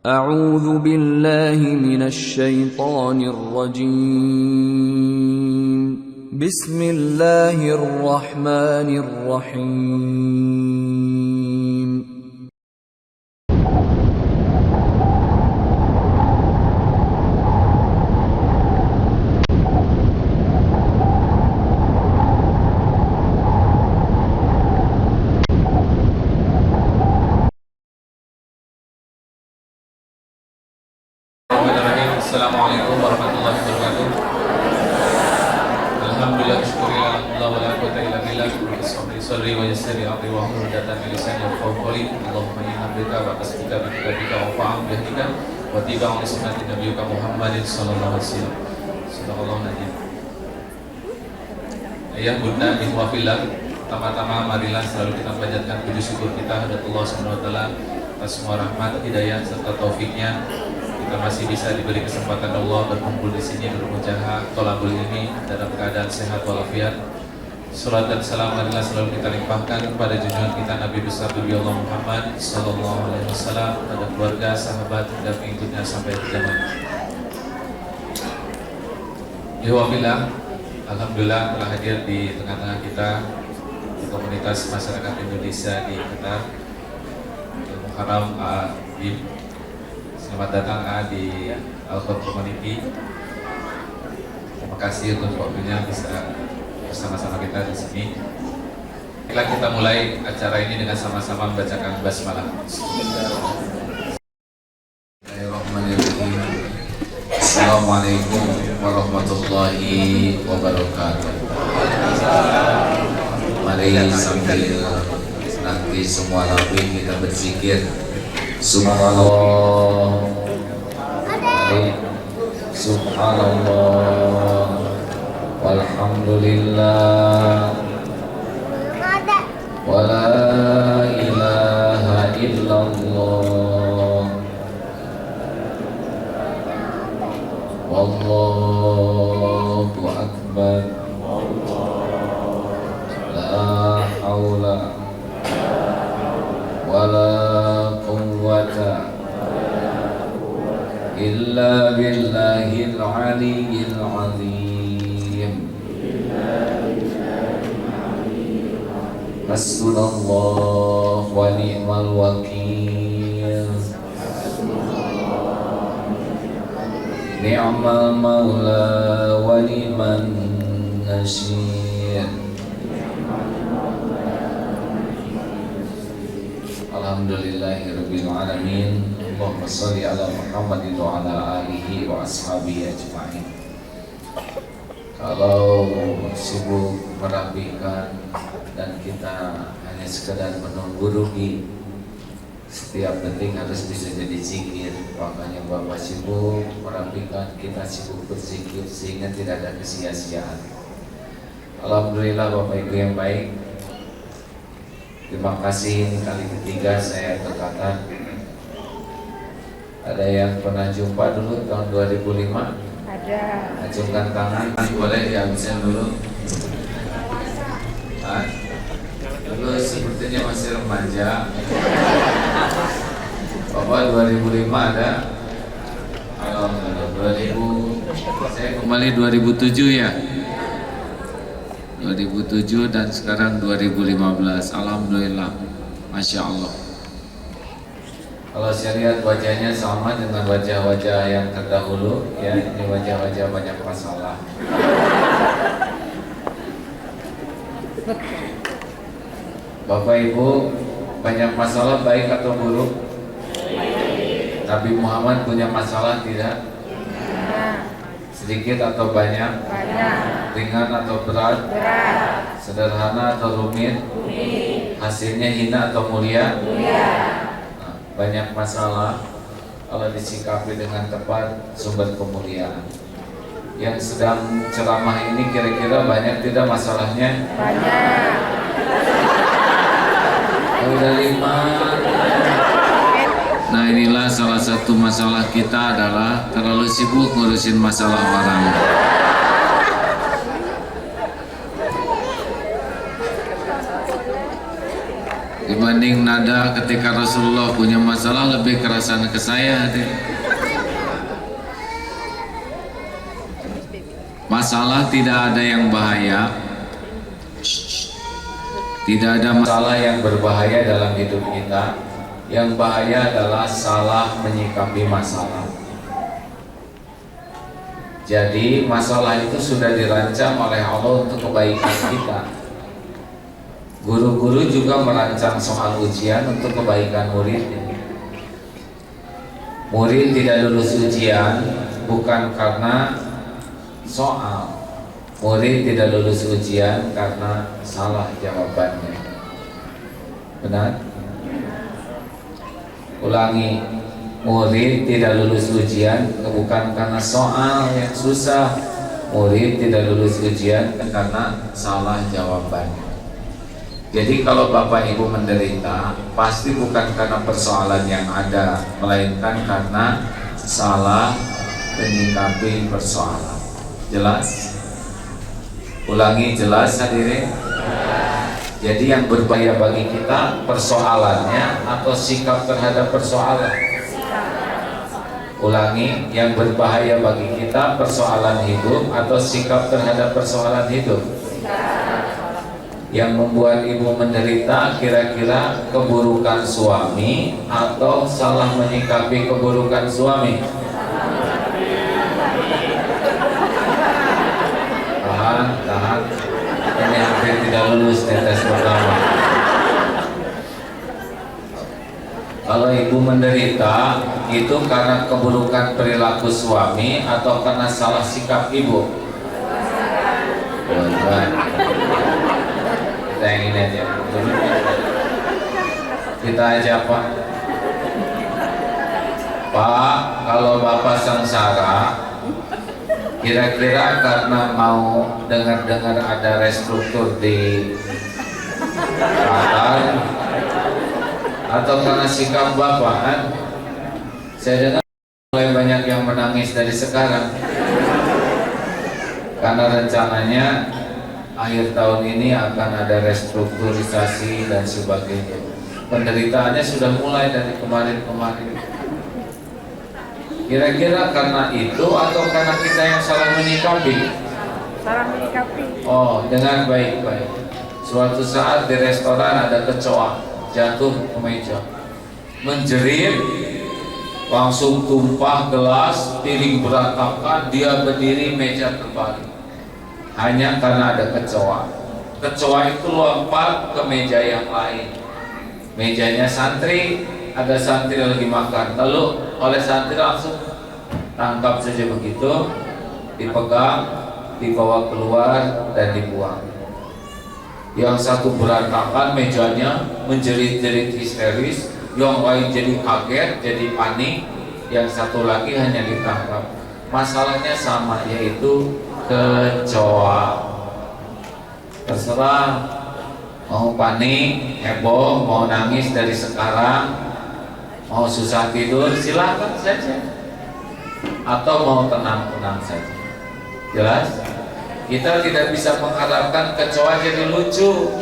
أعوذ بالله من الشيطان الرجيم بسم الله الرحمن الرحيم Assalamualaikum warahmatullahi wabarakatuh. Alhamdulillah syukurillah wa la quwwata illa billah. Sholli wa yassiri amri wa hlul 'uqdatam min lisani yafqahu qawli. Allahumma inna bika wa tasbika bi kitabika wa fa'am bihdika wa tiba'a sunnati nabiyyika Muhammadin sallallahu alaihi wasallam. Subhanallah najib. Ayah bunda ikhwah fillah, pertama-tama marilah selalu kita panjatkan puji syukur kita kepada Allah Subhanahu wa taala atas semua rahmat, hidayah serta taufiknya. Kita masih bisa diberi kesempatan Allah berkumpul di sini bermujaha thalabul ilmi dalam keadaan sehat walafiat. Salat dan salam marilah selalu kita limpahkan kepada junjungan kita Nabi besar Nabi Allah Muhammad sallallahu alaihi wasallam, pada keluarga, sahabat dan pengikutnya sampai kiamat. Alhamdulillah, alhamdulillah telah hadir di tengah-tengah kita di komunitas masyarakat Indonesia di Qatar. Muharram A'im. Selamat datang di Al-Qur'an Community. Terima kasih untuk waktunya bisa bersama-sama kita di sini. Baiklah, kita mulai acara ini dengan sama-sama membacakan basmalah. Bismillahirrahmanirrahim. Assalamualaikum warahmatullahi wabarakatuh. Mari sambil nanti semua nabi kita berzikir. Subhanallah, Subhanallah, walhamdulillah, wa la ilaha illallah, wallahu akbar, la hawla wa la illa billahil aliyyil azim. Hasbunallah wa ni'mal wakil. Ni'mal maula wa ni'man nasir. Alhamdulillahirabbil alamin. Allahumma sholli ala Muhammadin wa ala alihi wa ashabihi ajma'in. Kalau sibuk merapikan dan kita hanya sekedar menunggu rugi, setiap detik harus bisa jadi zikir. Makanya Bapak sibuk merapikan, kita sibuk berzikir sehingga tidak ada kesia-siaan. Alhamdulillah Bapak Ibu yang baik, terima kasih. Ini kali ketiga saya ke Qatar. Ada yang pernah jumpa dulu tahun 2005? Ada. Acungkan tangan, boleh ya, bisa dulu. Dulu sepertinya masih remaja. Bapak 2005 ada? Alhamdulillah. 2000, saya kembali 2007 ya. 2007 dan sekarang 2015. Alhamdulillah, Masya Allah. Kalau saya lihat wajahnya sama dengan wajah-wajah yang terdahulu, ya, ini wajah-wajah banyak masalah. Bapak Ibu, banyak masalah baik atau buruk? Nabi Muhammad punya masalah tidak? Sedikit atau banyak? Banyak. Ringan atau berat? Berat. Sederhana atau rumit? Rumit. Hasilnya hina atau mulia? Mulia. Banyak masalah, kalau disikapi dengan tepat sumber kemuliaan. Yang sedang ceramah ini kira-kira banyak tidak masalahnya? Banyak. Udah 5. Nah, inilah salah satu masalah kita adalah terlalu sibuk ngurusin masalah orang. dibanding nada ketika Rasulullah punya masalah lebih kerasan ke saya. Masalah tidak ada yang bahaya, tidak ada masalah yang berbahaya dalam hidup kita. Yang bahaya adalah salah menyikapi masalah. Jadi masalah itu sudah dirancang oleh Allah untuk kebaikan kita. Guru-guru juga merancang soal ujian untuk kebaikan muridnya. Murid tidak lulus ujian bukan karena soal. Murid tidak lulus ujian karena salah jawabannya. Benar? Ulangi, murid tidak lulus ujian bukan karena soal yang susah. Murid tidak lulus ujian karena salah jawabannya. Jadi kalau Bapak Ibu menderita, pasti bukan karena persoalan yang ada, melainkan karena salah menyikapi persoalan. Jelas? Ulangi, jelas hadirin? Jadi yang berbahaya bagi kita persoalannya atau sikap terhadap persoalan? Ulangi, yang berbahaya bagi kita persoalan hidup atau sikap terhadap persoalan hidup? Yang membuat ibu menderita kira-kira keburukan suami atau salah menyikapi keburukan suami? Tahan. Ini hampir tidak lulus di tes pertama. Kalau ibu menderita itu karena keburukan perilaku suami atau karena salah sikap ibu? Kita yang ini aja. Kita aja Pak. Pak, kalau Bapak sengsara, kira-kira karena mau dengar-dengar ada restruktur di Qatar atau karena sikap Bapak kan? Saya dengar mulai banyak yang menangis dari sekarang karena rencananya akhir tahun ini akan ada restrukturisasi dan sebagainya. Penderitaannya sudah mulai dari kemarin-kemarin. Kira-kira karena itu atau karena kita yang salah menyikapi? Salah menyikapi. Oh, dengan baik-baik. Suatu saat di restoran ada kecoa jatuh ke meja, menjerit, langsung tumpah gelas, piring berantakan, dia berdiri, meja terbalik. Hanya karena ada kecoa. Kecoa itu lompat ke meja yang lain. Mejanya santri, ada santri lagi makan, lalu oleh santri langsung tangkap saja begitu, dipegang, dibawa keluar dan dibuang. Yang satu berantakan mejanya, menjerit-jerit histeris, yang lain jadi kaget, jadi panik, yang satu lagi hanya ditangkap. Masalahnya sama, yaitu kecoa. Terserah mau panik, heboh, mau nangis dari sekarang, mau susah tidur, silakan saja, atau mau tenang-tenang saja. Jelas? Kita tidak bisa mengharapkan kecoa jadi lucu,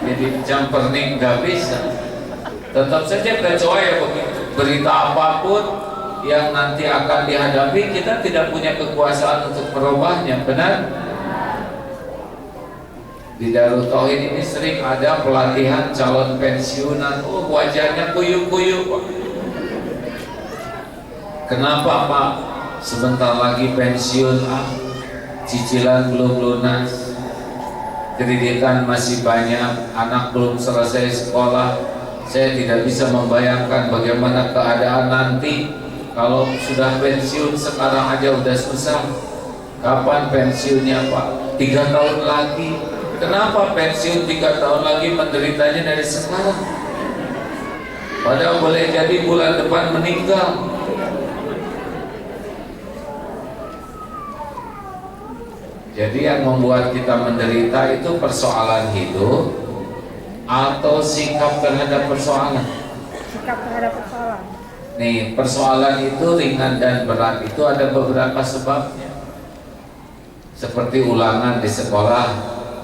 jadi jumperning, nggak bisa. Tetap saja kecoa ya begitu. Berita apapun yang nanti akan dihadapi, kita tidak punya kekuasaan untuk merubahnya. Benar? Di Darul Tauhid ini sering ada pelatihan calon pensiunan. Oh, wajahnya kuyuk-kuyuk Pak. Kenapa Pak? Sebentar lagi pensiun, cicilan belum lunas, kreditan masih banyak, anak belum selesai sekolah. Saya tidak bisa membayangkan bagaimana keadaan nanti kalau sudah pensiun. Sekarang aja udah susah, kapan pensiunnya Pak? 3 tahun lagi. Kenapa pensiun 3 tahun lagi, menderitanya dari sekarang? Padahal boleh jadi bulan depan meninggal. Jadi yang membuat kita menderita itu persoalan hidup atau sikap terhadap persoalan? Sikap terhadap persoalan. Nih, persoalan itu ringan dan berat itu ada beberapa sebabnya. Seperti ulangan di sekolah,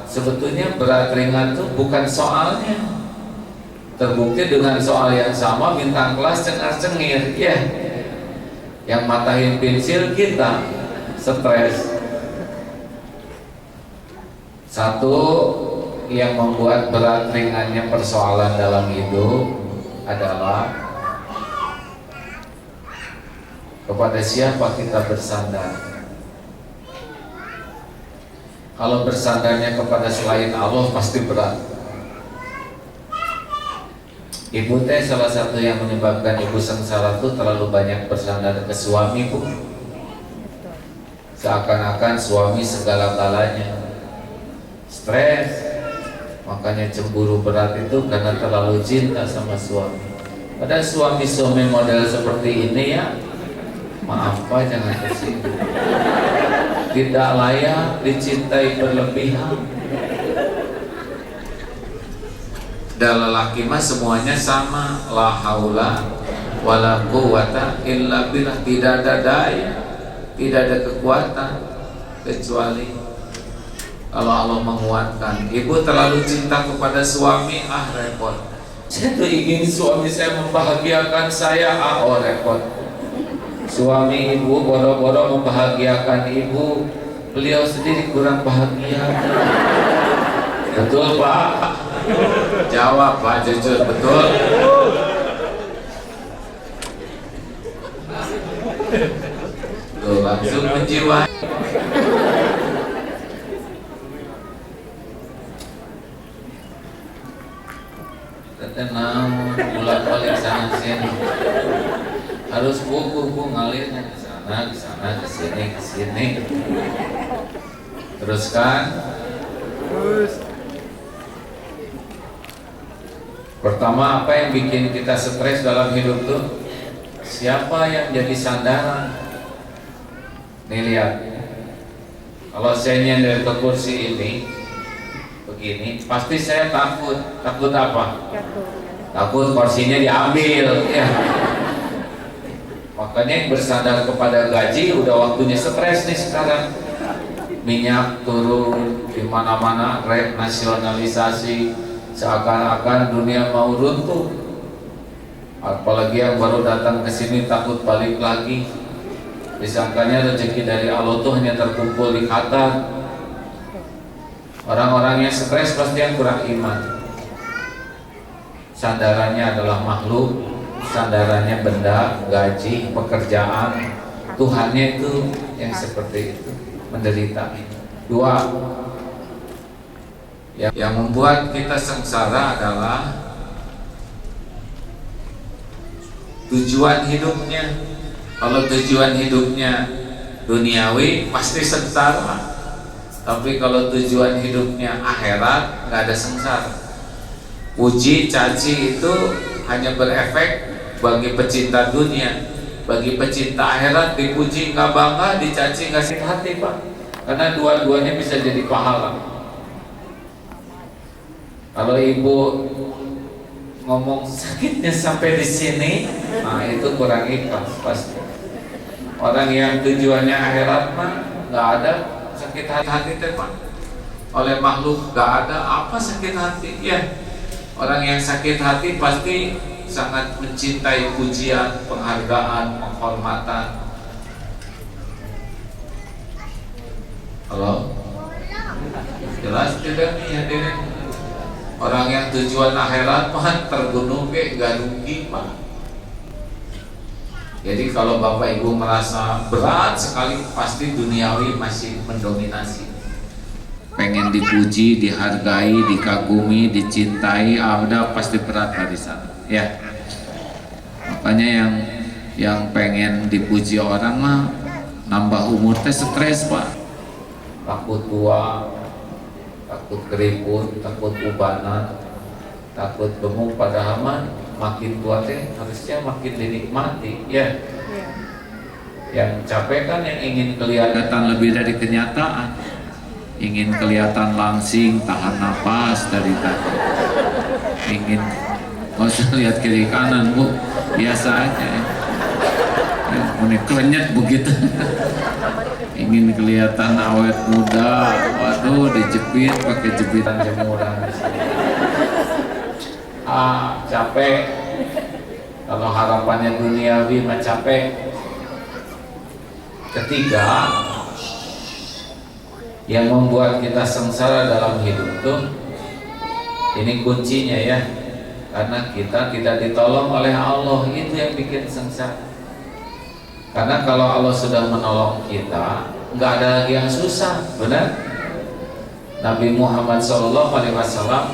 sebetulnya berat ringan itu bukan soalnya, Terbukti dengan soal yang sama bintang kelas cengar-cengir, ya. Yang matahin pensil kita stres. Satu yang membuat berat ringannya persoalan dalam hidup adalah kepada siapa kita bersandar. Kalau bersandarnya kepada selain Allah pasti berat. Ibu teh salah satu yang menyebabkan ibu sengsara itu terlalu banyak bersandar ke suami, Bu. Seakan-akan suami segala-galanya. Stres, makanya cemburu berat itu karena terlalu cinta sama suami. Padahal suami-suami model seperti ini ya, maaf Pak, jangan tersinggung. Tidak layak dicintai berlebihan. Dan lelaki mah semuanya sama, la haula wala quwata illa billah. Tidak ada daya, tidak ada kekuatan kecuali kalau Allah menguatkan. Ibu terlalu cinta kepada suami, repot. Saya tuh ingin suami saya membahagiakan saya, repot. Suami ibu boro-boro membahagiakan ibu, beliau sendiri kurang bahagia. Betul Pak? Jawab Pak, jujur, betul? Tuh, langsung menjiwai. Tenang, bolak-balik sana sini. Harus buku ngalirnya ke sana, ke sini. Teruskan. Pertama, apa yang bikin kita stres dalam hidup tuh? Siapa yang jadi sandaran? Nih lihat. Kalau saya nyender ke kursi ini begini, pasti saya takut. Takut apa? Takut kursinya diambil, ya. Makanya yang bersandar kepada gaji udah waktunya stres nih sekarang. Minyak turun di mana-mana, renasionalisasi, seakan-akan dunia mau runtuh. Apalagi yang baru datang ke sini takut balik lagi. Disangkanya rezeki dari Allah tuh hanya terkumpul di Qatar. Orang-orang yang stres pasti yang kurang iman. Sandarannya adalah makhluk, sandarannya benda, gaji, pekerjaan. Tuhannya itu yang seperti itu, menderita. Dua, yang membuat kita sengsara adalah tujuan hidupnya. Kalau tujuan hidupnya duniawi pasti sengsara. Tapi kalau tujuan hidupnya akhirat, nggak ada sengsara. Puji, caci itu hanya berefek bagi pecinta dunia. Bagi pecinta akhirat, dipuji nggak bangga, dicaci nggak sakit hati Pak. Karena dua-duanya bisa jadi pahala. Kalau ibu ngomong sakitnya sampai di sini, nah itu kurang ikhlas pasti. Orang yang tujuannya akhirat mah nggak ada sakit hati Pak. Oleh makhluk nggak ada apa sakit hati ya. Orang yang sakit hati pasti sangat mencintai pujian, penghargaan, penghormatan. Halo? Jelas tidak nih hadirin? Orang yang tujuan akhirat mah terbunuh gak rugi Pak. Jadi kalau Bapak Ibu merasa berat sekali, pasti duniawi masih mendominasi. Pengen dipuji, dihargai, dikagumi, dicintai, ada pasti berat dari sana. Ya. Makanya yang pengen dipuji orang mah nambah umur teh stres Pak. Takut tua, takut keriput, takut ubanan, takut gemuk. Padahal mah makin tua teh harusnya makin dinikmati, ya. Yang capek kan yang ingin kelihatan lebih dari kenyataan, ingin kelihatan langsing, tahan napas dari tadi, ingin nggak usah lihat kiri kanan Bu, biasa aja ya. Klenyet begitu. Ingin kelihatan awet muda, waduh dijepit pakai jepitan jemuran. capek. Kalau harapannya duniawi mah capek. Ketiga, yang membuat kita sengsara dalam hidup tuh, ini kuncinya ya, karena kita tidak ditolong oleh Allah, itu yang bikin sengsara. Karena kalau Allah sudah menolong kita, nggak ada lagi yang susah, benar? Nabi Muhammad SAW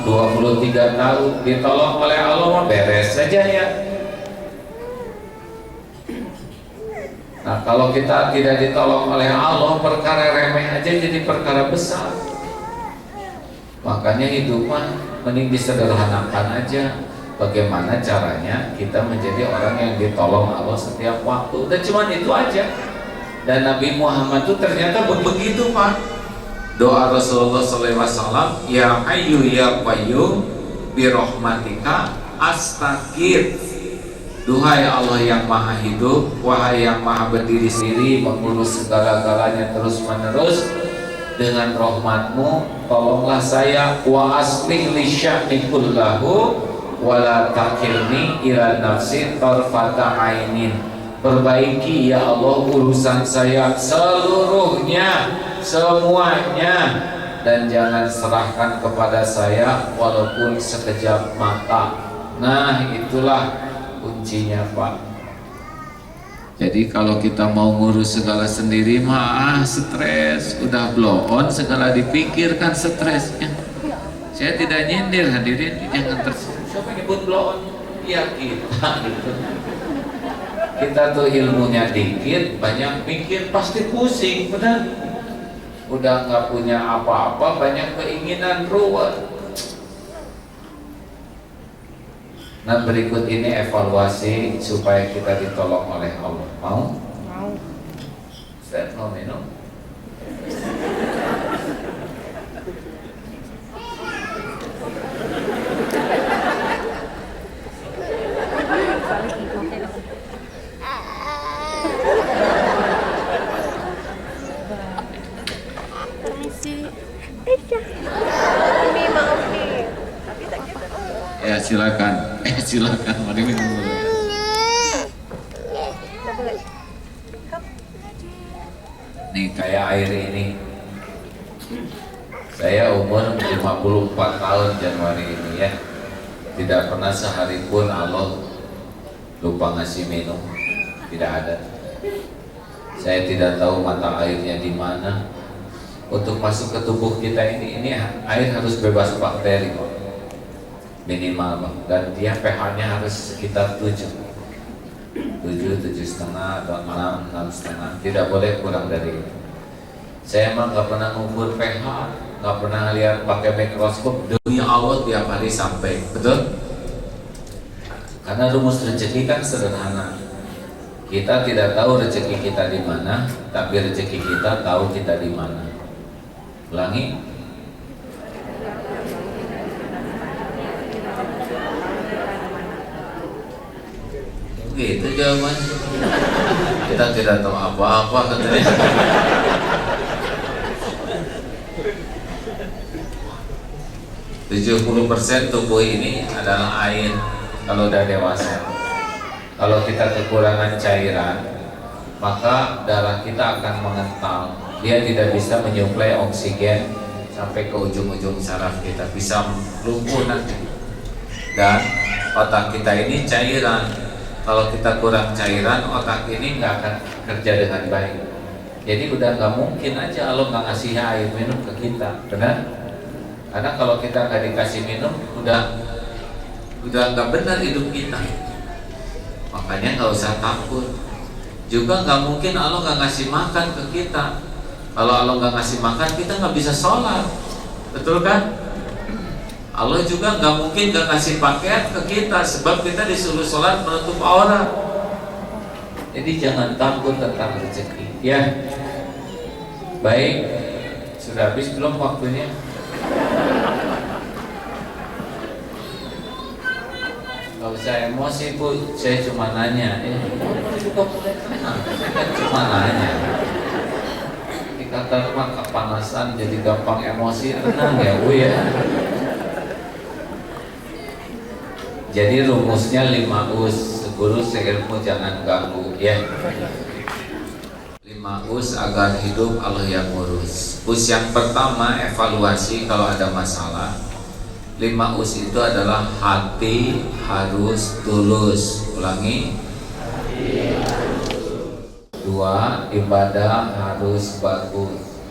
23 tahun ditolong oleh Allah, mah beres saja ya. Nah, kalau kita tidak ditolong oleh Allah, perkara remeh aja jadi perkara besar. Makanya hidup mah mending disederhanakan aja. Bagaimana caranya kita menjadi orang yang ditolong Allah setiap waktu. Dan cuma itu aja. Dan Nabi Muhammad itu ternyata begitu Pak. Doa Rasulullah SAW, Ya Hayyu Ya Qayyum Birahmatika Astaghith. Duhai Allah yang maha hidup, wahai yang maha berdiri sendiri, mengurus segala-galanya terus menerus, dengan rahmatmu tolonglah saya, wa aslih li sya'ni kullahu wa la takilni ila nafsi tarfata ainin. Perbaiki ya Allah urusan saya seluruhnya, semuanya, dan jangan serahkan kepada saya walaupun sekejap mata. Nah, itulah kuncinya Pak. Jadi kalau kita mau ngurus segala sendiri mah stres, udah blow on segala dipikirkan stresnya. Saya tidak nyindir hadirin, jangan tersinggung. Siapa nyebut blow on? Ya kita gitu. Kita tuh ilmunya dikit, banyak mikir pasti pusing, benar? Udah nggak punya apa-apa, banyak keinginan ruwet. Nah, berikut ini evaluasi supaya kita ditolong oleh Allah. Mau? Mau. Ustaz mau minum? Ya silakan. Silakan, mari minum dulu. Nih kayak air ini. Saya umur 54 tahun Januari ini ya. Tidak pernah sehari pun Allah lupa ngasih minum. Tidak ada. Saya tidak tahu mata airnya di mana. Untuk masuk ke tubuh kita ini air harus bebas bakteri kok. Minimal, dan dia pH-nya harus sekitar 7,5 atau 6,5, tidak boleh kurang dari itu. Saya emang nggak pernah ngukur pH, nggak pernah lihat pakai mikroskop. Demi Allah tiap hari sampai, betul? Karena rumus rezeki kan sederhana. Kita tidak tahu rezeki kita di mana, tapi rezeki kita tahu kita di mana. Ulangi. Gitu jawabannya. Kita tidak tahu apa-apa katanya. %70 tubuh ini adalah air kalau udah dewasa. Kalau kita kekurangan cairan, maka darah kita akan mengental. Dia tidak bisa menyuplai oksigen sampai ke ujung-ujung saraf kita, bisa lumpuh nanti. Dan otak kita ini cairan. Kalau kita kurang cairan, otak ini nggak akan kerja dengan baik. Jadi udah nggak mungkin aja Allah nggak ngasih air minum ke kita, benar? Karena kalau kita nggak dikasih minum, udah nggak benar hidup kita. Makanya nggak usah takut. Juga nggak mungkin Allah nggak ngasih makan ke kita. Kalau Allah nggak ngasih makan, kita nggak bisa sholat, betul kan? Allah juga nggak mungkin nggak kasih pakaian ke kita, sebab kita disuruh sholat menutup aurat. Jadi jangan takut tentang rezeki, ya. Baik, sudah habis belum waktunya? Gak usah emosi Bu, saya cuma nanya. Juga boleh tenang, saya kan cuma nanya. Dikata rumah kepanasan jadi gampang emosi, tenang ya Bu ya. Jadi rumusnya 5 us, guru seilmu jangan ganggu ya. 5 us agar hidup Allah yang ngurus. Us yang pertama evaluasi kalau ada masalah. 5 us itu adalah hati harus tulus. Ulangi. 2. Ibadah harus bagus.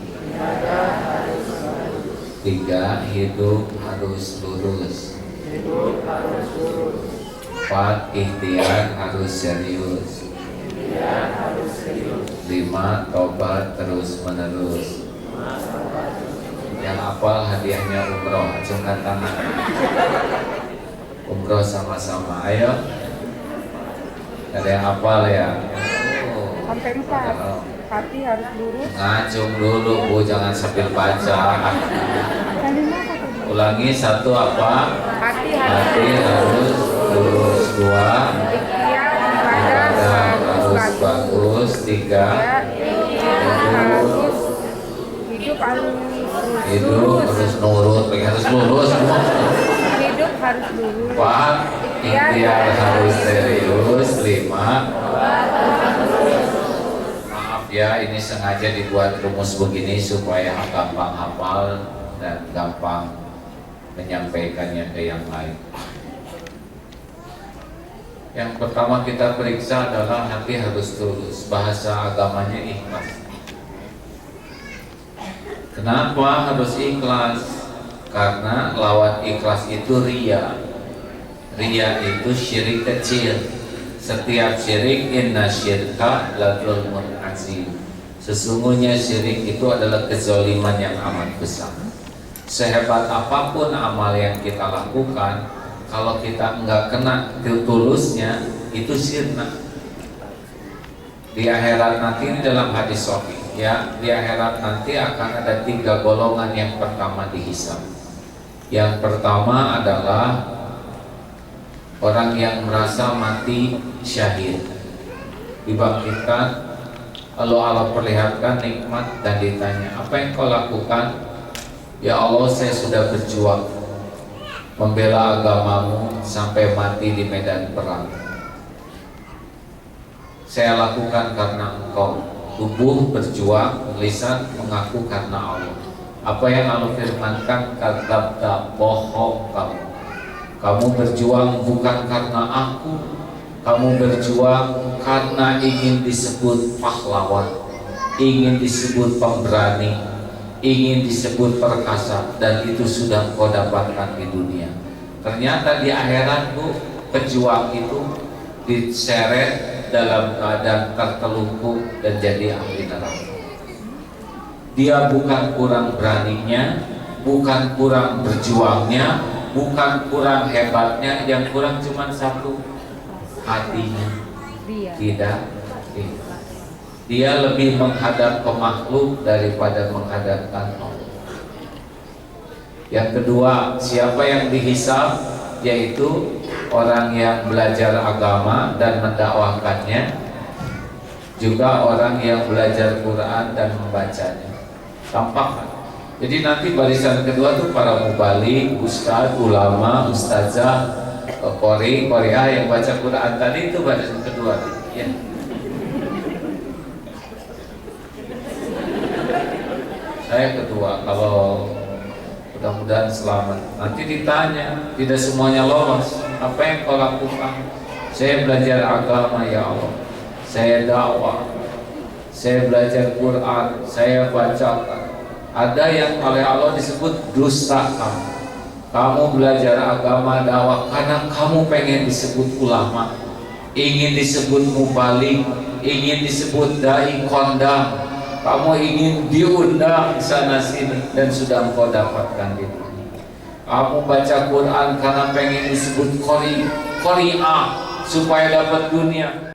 3. Hidup harus lurus. 4. Ikhtiar harus serius. 5. Tobat terus menerus. Yang hafal hadiahnya umroh, acungkan tangan. Umroh sama-sama, ayo. Ada yang hafal ya? Sampai 4. Hati harus lurus. Ngacung dulu Bu, jangan sambil baca. Ulangi. 1. Apa? Hati Hati harus lurus. 2. ikhtiar Ibadah harus bagus. 3. harus hidup harus Hidup harus nurut, harus lurus semua. hidup harus lurus. 4. Ikhtiar harus serius. 5. Maaf ya, ini sengaja dibuat rumus begini supaya gampang hafal dan gampang menyampaikannya ke yang lain. Yang pertama kita periksa adalah hati harus tulus. Bahasa agamanya ikhlas. Kenapa harus ikhlas? Karena lawan ikhlas itu riya. Riya itu syirik kecil. Setiap syirik, inna syirka la dzulmun azim. Sesungguhnya syirik itu adalah kezaliman yang amat besar. Sehebat apapun amal yang kita lakukan, kalau kita enggak kena tulusnya, itu sirna. Di akhirat nanti, ini dalam hadis sahih ya, di akhirat nanti akan ada 3 golongan yang pertama dihisab. Yang pertama adalah orang yang merasa mati syahid, dibangkitkan, lalu Allah perlihatkan nikmat dan ditanya, apa yang kau lakukan? Ya Allah, saya sudah berjuang membela agamamu sampai mati di medan perang. Saya lakukan karena engkau. Tubuh berjuang, lisan mengaku karena Allah. Apa yang Allah firmankan, kata bohong kamu. Kamu berjuang bukan karena aku. Kamu berjuang karena ingin disebut pahlawan, ingin disebut pemberani, ingin disebut perkasa, dan itu sudah kau dapatkan di dunia. Ternyata di akhirat Bu, pejuang itu diseret dalam keadaan tertelungkup dan jadi ahli neraka. Dia bukan kurang beraninya, bukan kurang berjuangnya, bukan kurang hebatnya, yang kurang cuma satu, hatinya tidak. Dia lebih menghadap ke makhluk daripada menghadapkan Allah. Yang kedua, siapa yang dihisab? Yaitu orang yang belajar agama dan mendakwahkannya, juga orang yang belajar Quran dan membacanya. Tampak. Jadi nanti barisan kedua tuh para mubalik, ustadz, ulama, ustazah, qori'ah yang baca Quran tadi, itu barisan kedua ya. Saya kedua, kalau mudah-mudahan selamat. Nanti ditanya, tidak semuanya lolos. Apa yang kau lakukan? Saya belajar agama ya Allah. Saya dakwah. Saya belajar Quran. Saya bacakan. Ada yang oleh Allah disebut dusta kamu. Kamu belajar agama dakwah karena kamu pengen disebut ulama, ingin disebut mubalik, ingin disebut dai kondang. Kamu ingin diundang di sana sini dan sudah engkau dapatkan di dunia. Kamu baca Quran karena pengen disebut qori'ah supaya dapat dunia.